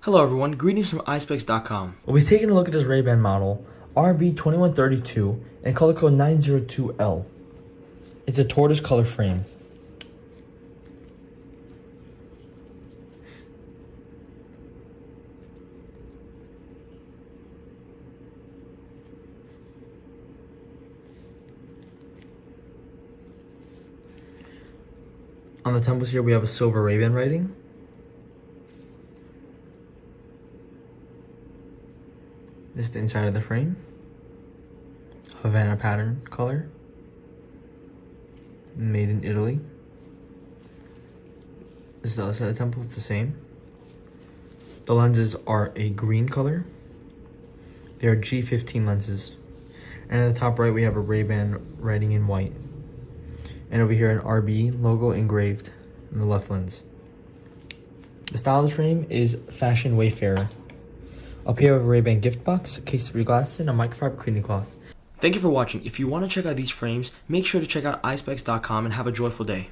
Hello everyone, greetings from Eyespecs.com. We'll be taking a look at this RayBan model, RB2132, and color code 902L. It's a tortoise color frame. On the temples here we have a silver RayBan writing. This is the inside of the frame. Havana pattern color. Made in Italy. This is the other side of the temple, it's the same. The lenses are a green color. They are G15 lenses. And at the top right we have a RayBan writing in white. And over here an RB logo engraved in the left lens. The style of this frame is fashion Wayfarer. Up here we have a RayBan gift box, a case for your glasses, and a microfiber cleaning cloth. Thank you for watching. If you want to check out these frames, make sure to check out Eyespecs.com and have a joyful day.